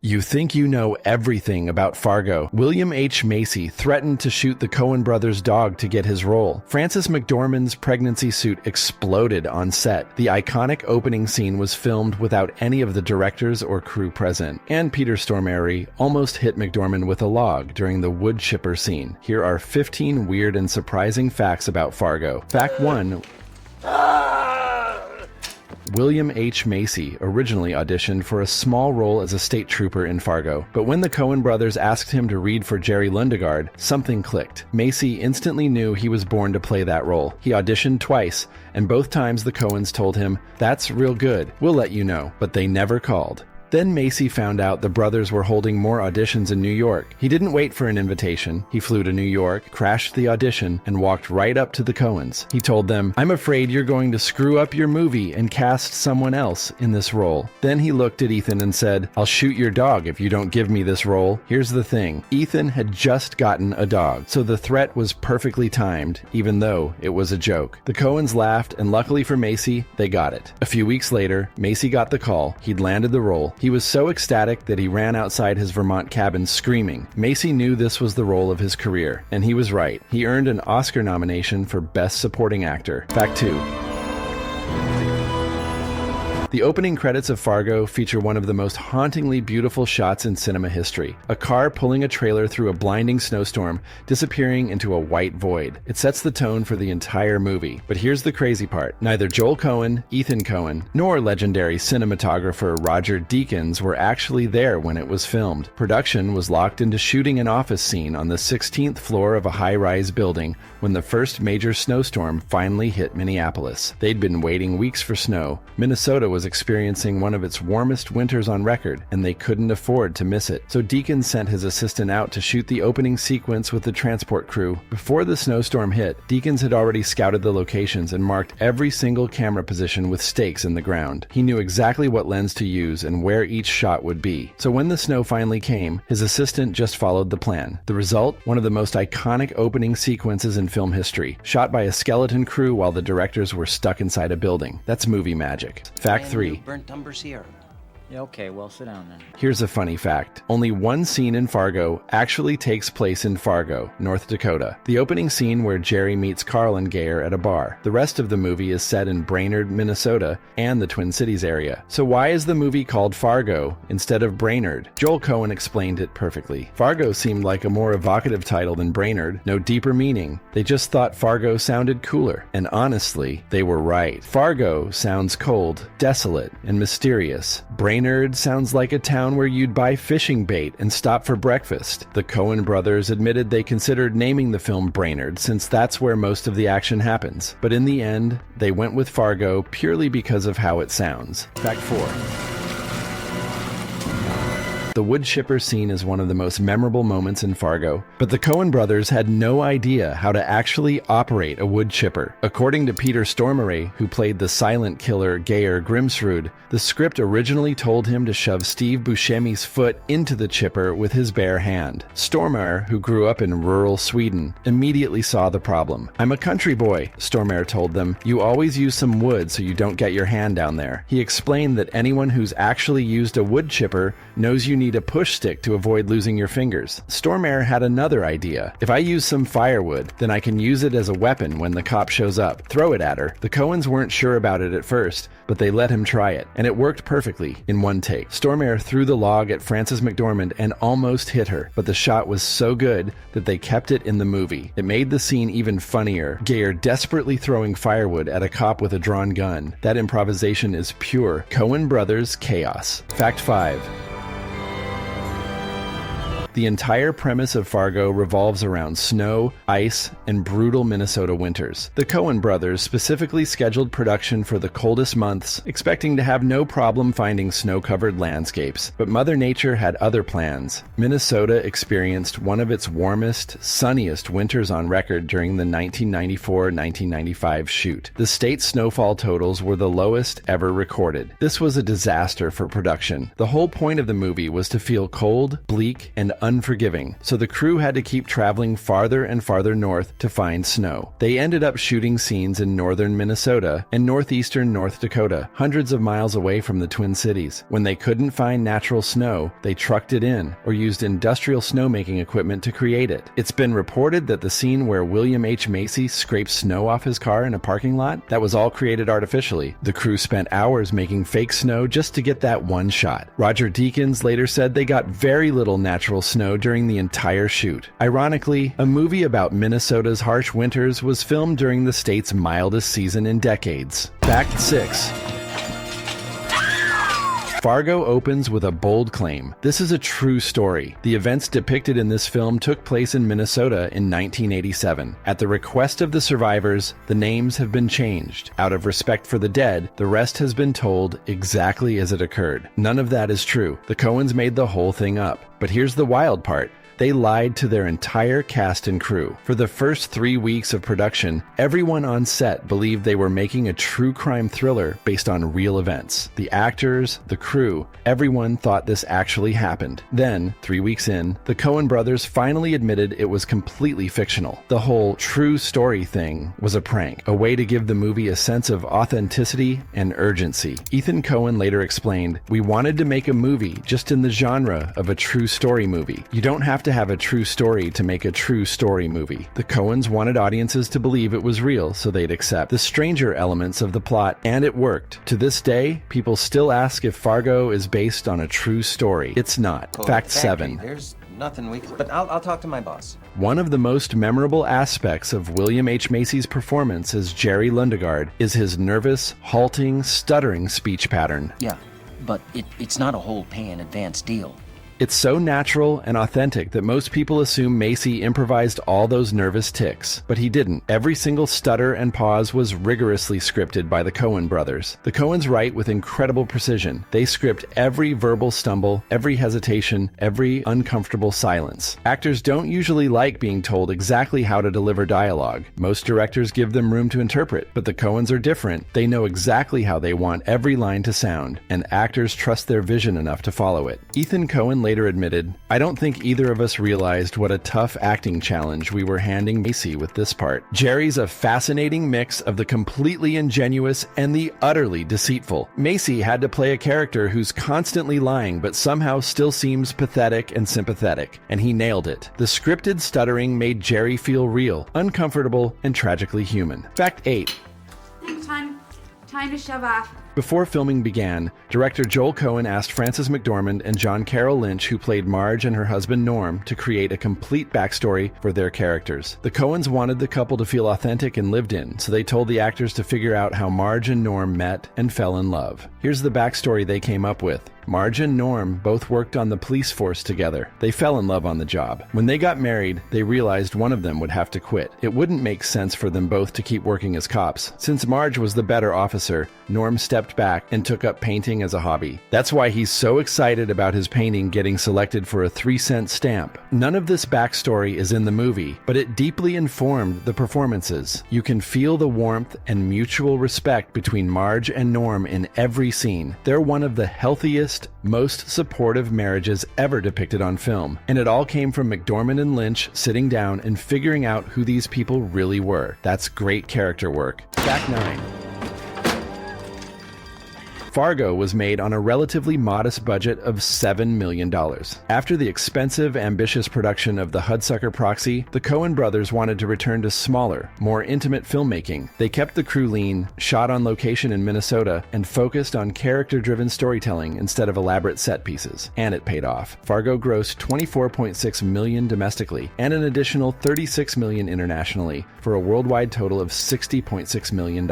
You think you know everything about Fargo. William H. Macy threatened to shoot the Coen Brothers' dog to get his role. Frances McDormand's pregnancy suit exploded on set. The iconic opening scene was filmed without any of the directors or crew present. And Peter Stormare almost hit McDormand with a log during the wood chipper scene. Here are 15 weird and surprising facts about Fargo. Fact 1. William H. Macy originally auditioned for a small role as a state trooper in Fargo, but when the Coen brothers asked him to read for Jerry Lundegaard, something clicked. Macy instantly knew he was born to play that role. He auditioned twice, and both times the Coens told him, "That's real good, we'll let you know," but they never called. Then Macy found out the brothers were holding more auditions in New York. He didn't wait for an invitation. He flew to New York, crashed the audition, and walked right up to the Coens. He told them, "I'm afraid you're going to screw up your movie and cast someone else in this role." Then he looked at Ethan and said, "I'll shoot your dog if you don't give me this role." Here's the thing. Ethan had just gotten a dog, so the threat was perfectly timed, even though it was a joke. The Coens laughed, and luckily for Macy, they got it. A few weeks later, Macy got the call. He'd landed the role. He was so ecstatic that he ran outside his Vermont cabin screaming. Macy knew this was the role of his career, and he was right. He earned an Oscar nomination for Best Supporting Actor. Fact 2. The opening credits of Fargo feature one of the most hauntingly beautiful shots in cinema history. A car pulling a trailer through a blinding snowstorm, disappearing into a white void. It sets the tone for the entire movie. But here's the crazy part. Neither Joel Coen, Ethan Coen, nor legendary cinematographer Roger Deakins were actually there when it was filmed. Production was locked into shooting an office scene on the 16th floor of a high-rise building when the first major snowstorm finally hit Minneapolis. They'd been waiting weeks for snow. Minnesota was experiencing one of its warmest winters on record, and they couldn't afford to miss it. So Deakins sent his assistant out to shoot the opening sequence with the transport crew. Before the snowstorm hit, Deakins had already scouted the locations and marked every single camera position with stakes in the ground. He knew exactly what lens to use and where each shot would be. So when the snow finally came, his assistant just followed the plan. The result? One of the most iconic opening sequences in film history, shot by a skeleton crew while the directors were stuck inside a building. That's movie magic. Fact 3. Burnt umbers here. Yeah, okay, well, sit down then. Here's a funny fact. Only one scene in Fargo actually takes place in Fargo, North Dakota. The opening scene where Jerry meets Carl and Geyer at a bar. The rest of the movie is set in Brainerd, Minnesota, and the Twin Cities area. So why is the movie called Fargo instead of Brainerd? Joel Coen explained it perfectly. Fargo seemed like a more evocative title than Brainerd, no deeper meaning. They just thought Fargo sounded cooler. And honestly, they were right. Fargo sounds cold, desolate, and mysterious. Brainerd sounds like a town where you'd buy fishing bait and stop for breakfast. The Coen brothers admitted they considered naming the film Brainerd since that's where most of the action happens. But in the end, they went with Fargo purely because of how it sounds. Fact 4. The wood chipper scene is one of the most memorable moments in Fargo, but the Coen brothers had no idea how to actually operate a wood chipper. According to Peter Stormare, who played the silent killer Geyer Grimsrud, the script originally told him to shove Steve Buscemi's foot into the chipper with his bare hand. Stormare, who grew up in rural Sweden, immediately saw the problem. "I'm a country boy," Stormare told them. "You always use some wood so you don't get your hand down there." He explained that anyone who's actually used a wood chipper knows you need a push stick to avoid losing your fingers. Stormare had another idea. "If I use some firewood, then I can use it as a weapon when the cop shows up. Throw it at her." The Coens weren't sure about it at first, but they let him try it, and it worked perfectly in one take. Stormare threw the log at Frances McDormand and almost hit her, but the shot was so good that they kept it in the movie. It made the scene even funnier. Geyer desperately throwing firewood at a cop with a drawn gun. That improvisation is pure Coen Brothers chaos. Fact 5. The entire premise of Fargo revolves around snow, ice, and brutal Minnesota winters. The Coen brothers specifically scheduled production for the coldest months, expecting to have no problem finding snow-covered landscapes. But Mother Nature had other plans. Minnesota experienced one of its warmest, sunniest winters on record during the 1994-1995 shoot. The state's snowfall totals were the lowest ever recorded. This was a disaster for production. The whole point of the movie was to feel cold, bleak, and unforgiving, so the crew had to keep traveling farther and farther north to find snow. They ended up shooting scenes in northern Minnesota and northeastern North Dakota, hundreds of miles away from the Twin Cities. When they couldn't find natural snow, they trucked it in or used industrial snowmaking equipment to create it. It's been reported that the scene where William H. Macy scrapes snow off his car in a parking lot, that was all created artificially. The crew spent hours making fake snow just to get that one shot. Roger Deakins later said they got very little natural snow during the entire shoot. Ironically, a movie about Minnesota's harsh winters was filmed during the state's mildest season in decades. Fact 6. Fargo opens with a bold claim. This is a true story. The events depicted in this film took place in Minnesota in 1987. At the request of the survivors, the names have been changed. Out of respect for the dead, the rest has been told exactly as it occurred. None of that is true. The Coens made the whole thing up. But here's the wild part. They lied to their entire cast and crew. For the first 3 weeks of production, everyone on set believed they were making a true crime thriller based on real events. The actors, the crew, everyone thought this actually happened. Then, 3 weeks in, the Coen Brothers finally admitted it was completely fictional. The whole true story thing was a prank, a way to give the movie a sense of authenticity and urgency. Ethan Coen later explained, "We wanted to make a movie just in the genre of a true story movie. You don't have to have a true story to make a true story movie." The Coens wanted audiences to believe it was real so they'd accept the stranger elements of the plot, and it worked. To this day, people still ask if Fargo is based on a true story. It's not. Fact 7. There's nothing we can... But I'll talk to my boss. One of the most memorable aspects of William H. Macy's performance as Jerry Lundegaard is his nervous, halting, stuttering speech pattern. Yeah, but it's not a whole pay in advance deal. It's so natural and authentic that most people assume Macy improvised all those nervous tics, but he didn't. Every single stutter and pause was rigorously scripted by the Coen brothers. The Coens write with incredible precision. They script every verbal stumble, every hesitation, every uncomfortable silence. Actors don't usually like being told exactly how to deliver dialogue. Most directors give them room to interpret, but the Coens are different. They know exactly how they want every line to sound, and actors trust their vision enough to follow it. Ethan Coen later admitted, "I don't think either of us realized what a tough acting challenge we were handing Macy with this part. Jerry's a fascinating mix of the completely ingenuous and the utterly deceitful. Macy had to play a character who's constantly lying but somehow still seems pathetic and sympathetic, and he nailed it. The scripted stuttering made Jerry feel real, uncomfortable, and tragically human." Fact 8. Time to shove off. Before filming began, director Joel Coen asked Frances McDormand and John Carroll Lynch, who played Marge and her husband Norm, to create a complete backstory for their characters. The Coens wanted the couple to feel authentic and lived in, so they told the actors to figure out how Marge and Norm met and fell in love. Here's the backstory they came up with. Marge and Norm both worked on the police force together. They fell in love on the job. When they got married, they realized one of them would have to quit. It wouldn't make sense for them both to keep working as cops. Since Marge was the better officer, Norm stepped back and took up painting as a hobby. That's why he's so excited about his painting getting selected for a 3-cent stamp. None of this backstory is in the movie, but it deeply informed the performances. You can feel the warmth and mutual respect between Marge and Norm in every scene. They're one of the healthiest, most supportive marriages ever depicted on film. And it all came from McDormand and Lynch sitting down and figuring out who these people really were. That's great character work. Fact 9. Fargo was made on a relatively modest budget of $7 million. After the expensive, ambitious production of The Hudsucker Proxy, the Coen brothers wanted to return to smaller, more intimate filmmaking. They kept the crew lean, shot on location in Minnesota, and focused on character-driven storytelling instead of elaborate set pieces. And it paid off. Fargo grossed $24.6 million domestically, and an additional $36 million internationally, for a worldwide total of $60.6 million.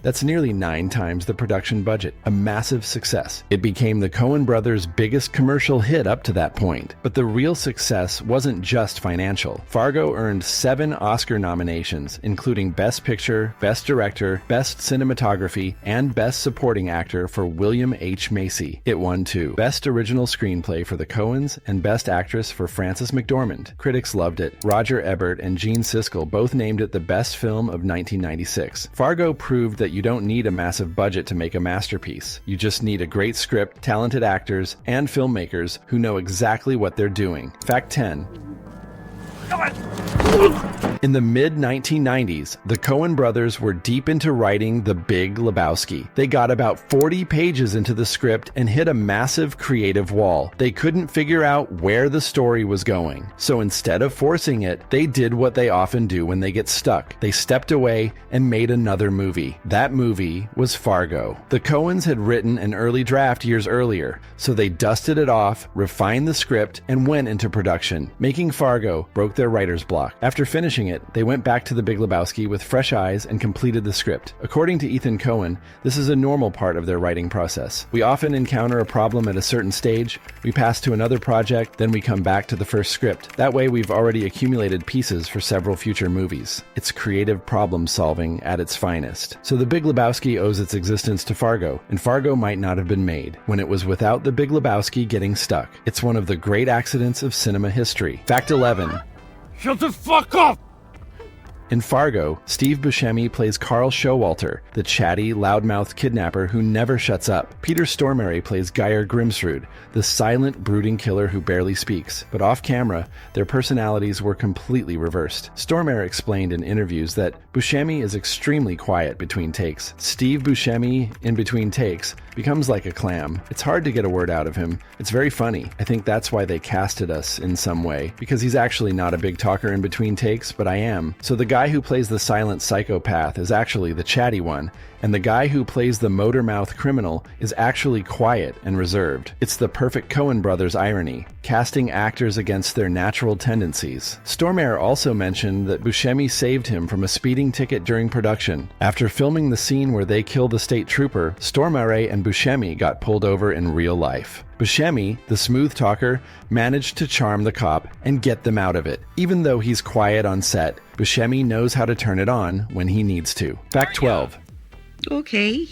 That's nearly 9 times the production budget. A massive success. It became the Coen brothers' biggest commercial hit up to that point. But the real success wasn't just financial. Fargo earned 7 Oscar nominations, including Best Picture, Best Director, Best Cinematography, and Best Supporting Actor for William H. Macy. It won 2. Best Original Screenplay for the Coens and Best Actress for Frances McDormand. Critics loved it. Roger Ebert and Gene Siskel both named it the best film of 1996. Fargo proved that you don't need a massive budget to make a masterpiece. movies. You just need a great script, talented actors, and filmmakers who know exactly what they're doing. Fact 10. In the mid-1990s, the Coen Brothers were deep into writing The Big Lebowski. They got about 40 pages into the script and hit a massive creative wall. They couldn't figure out where the story was going. So instead of forcing it, they did what they often do when they get stuck. They stepped away and made another movie. That movie was Fargo. The Coens had written an early draft years earlier, so they dusted it off, refined the script, and went into production. Making Fargo broke their writer's block. After finishing it, they went back to The Big Lebowski with fresh eyes and completed the script. According to Ethan Coen, this is a normal part of their writing process. We often encounter a problem at a certain stage, we pass to another project, then we come back to the first script. That way we've already accumulated pieces for several future movies. It's creative problem solving at its finest. So The Big Lebowski owes its existence to Fargo, and Fargo might not have been made when it was without The Big Lebowski getting stuck. It's one of the great accidents of cinema history. Fact 11. Shut the fuck up! In Fargo, Steve Buscemi plays Carl Showalter, the chatty, loudmouthed kidnapper who never shuts up. Peter Stormare plays Geir Grimsrud, the silent, brooding killer who barely speaks. But off-camera, their personalities were completely reversed. Stormare explained in interviews that Buscemi is extremely quiet between takes. Steve Buscemi, in between takes, becomes like a clam. It's hard to get a word out of him. It's very funny. I think that's why they casted us in some way, because he's actually not a big talker in between takes, but I am. So the guy who plays the silent psychopath is actually the chatty one, and the guy who plays the motor-mouth criminal is actually quiet and reserved. It's the perfect Coen Brothers irony, casting actors against their natural tendencies. Stormare also mentioned that Buscemi saved him from a speeding ticket during production. After filming the scene where they kill the state trooper, Stormare and Buscemi got pulled over in real life. Buscemi, the smooth talker, managed to charm the cop and get them out of it. Even though he's quiet on set, Buscemi knows how to turn it on when he needs to. Fact 12. Okay,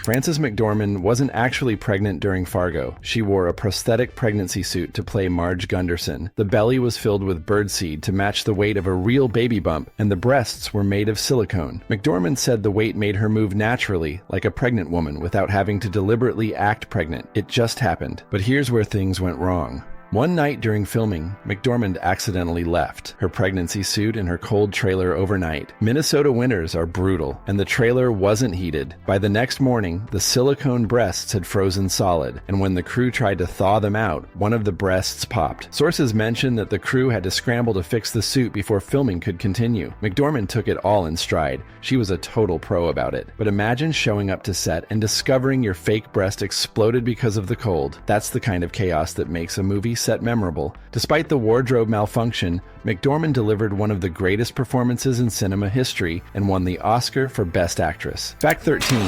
Frances McDormand wasn't actually pregnant during Fargo. She wore a prosthetic pregnancy suit to play Marge Gunderson. The belly was filled with birdseed to match the weight of a real baby bump, and the breasts were made of silicone. McDormand said the weight made her move naturally, like a pregnant woman, without having to deliberately act pregnant. It just happened. But here's where things went wrong. One night during filming, McDormand accidentally left her pregnancy suit in her cold trailer overnight. Minnesota winters are brutal, and the trailer wasn't heated. By the next morning, the silicone breasts had frozen solid, and when the crew tried to thaw them out, one of the breasts popped. Sources mention that the crew had to scramble to fix the suit before filming could continue. McDormand took it all in stride. She was a total pro about it. But imagine showing up to set and discovering your fake breast exploded because of the cold. That's the kind of chaos that makes a movie set memorable. Despite the wardrobe malfunction, McDormand delivered one of the greatest performances in cinema history and won the Oscar for Best Actress. Fact 13.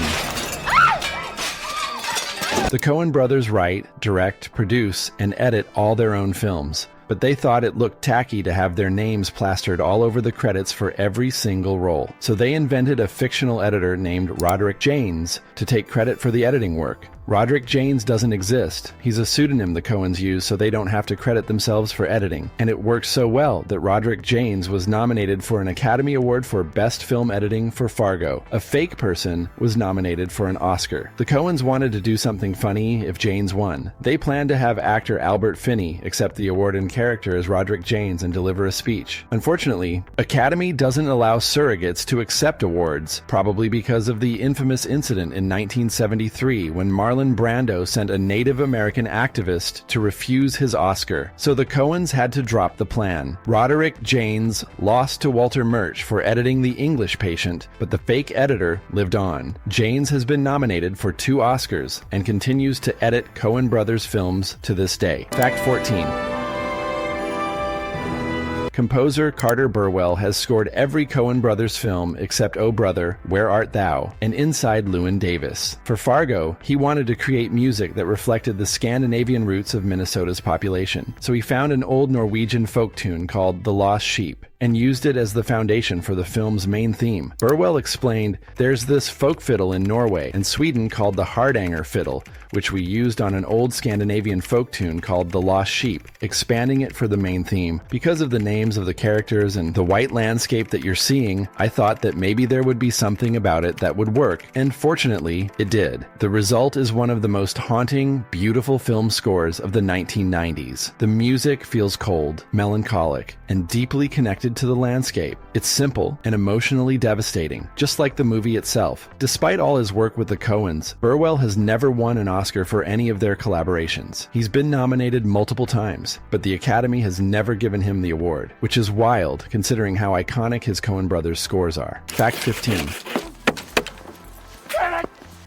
The Coen Brothers write, direct, produce, and edit all their own films. But they thought it looked tacky to have their names plastered all over the credits for every single role. So they invented a fictional editor named Roderick Jaynes to take credit for the editing work. Roderick Jaynes doesn't exist. He's a pseudonym the Coens use so they don't have to credit themselves for editing. And it worked so well that Roderick Jaynes was nominated for an Academy Award for Best Film Editing for Fargo. A fake person was nominated for an Oscar. The Coens wanted to do something funny if Jaynes won. They planned to have actor Albert Finney accept the award in character as Roderick Jaynes and deliver a speech. Unfortunately, Academy doesn't allow surrogates to accept awards, probably because of the infamous incident in 1973 when Marlon Brando sent a Native American activist to refuse his Oscar. So the Coens had to drop the plan. Roderick Jaynes lost to Walter Murch for editing The English Patient, but the fake editor lived on. Jaynes has been nominated for 2 Oscars and continues to edit Coen Brothers films to this day. Fact 14. Composer Carter Burwell has scored every Coen Brothers film except Oh Brother, Where Art Thou, and Inside Llewyn Davis. For Fargo, he wanted to create music that reflected the Scandinavian roots of Minnesota's population. So he found an old Norwegian folk tune called The Lost Sheep, and used it as the foundation for the film's main theme. Burwell explained, "There's this folk fiddle in Norway and Sweden called the Hardanger fiddle, which we used on an old Scandinavian folk tune called The Lost Sheep, expanding it for the main theme. Because of the names of the characters and the white landscape that you're seeing, I thought that maybe there would be something about it that would work, and fortunately, it did. The result is one of the most haunting, beautiful film scores of the 1990s. The music feels cold, melancholic, and deeply connected to the landscape. It's simple and emotionally devastating, just like the movie itself. Despite all his work with the Coens, Burwell has never won an Oscar for any of their collaborations. He's been nominated multiple times, but the Academy has never given him the award, which is wild considering how iconic his Coen Brothers scores are. Fact 15.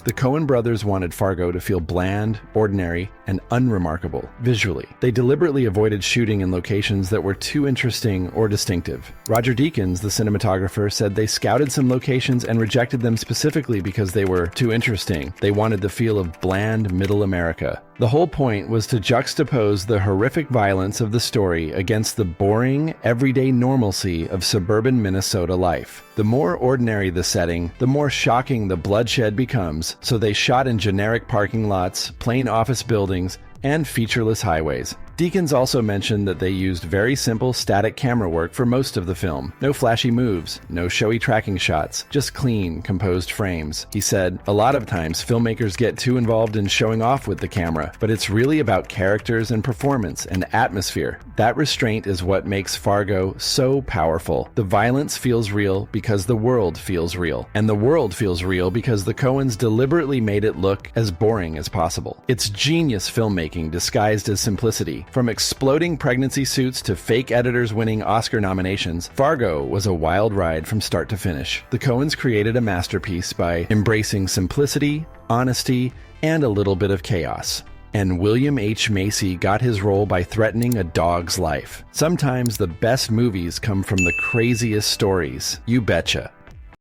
The Coen brothers wanted Fargo to feel bland, ordinary, and unremarkable visually. They deliberately avoided shooting in locations that were too interesting or distinctive. Roger Deakins, the cinematographer, said they scouted some locations and rejected them specifically because they were too interesting. They wanted the feel of bland middle America. The whole point was to juxtapose the horrific violence of the story against the boring, everyday normalcy of suburban Minnesota life. The more ordinary the setting, the more shocking the bloodshed becomes, so they shot in generic parking lots, plain office buildings, and featureless highways. Deakins also mentioned that they used very simple static camera work for most of the film. No flashy moves, no showy tracking shots, just clean, composed frames. He said, "A lot of times filmmakers get too involved in showing off with the camera, but it's really about characters and performance and atmosphere. That restraint is what makes Fargo so powerful. The violence feels real because the world feels real. And the world feels real because the Coens deliberately made it look as boring as possible." It's genius filmmaking disguised as simplicity. From exploding pregnancy suits to fake editors winning Oscar nominations, Fargo was a wild ride from start to finish. The Coens created a masterpiece by embracing simplicity, honesty, and a little bit of chaos. And William H. Macy got his role by threatening a dog's life. Sometimes the best movies come from the craziest stories. You betcha.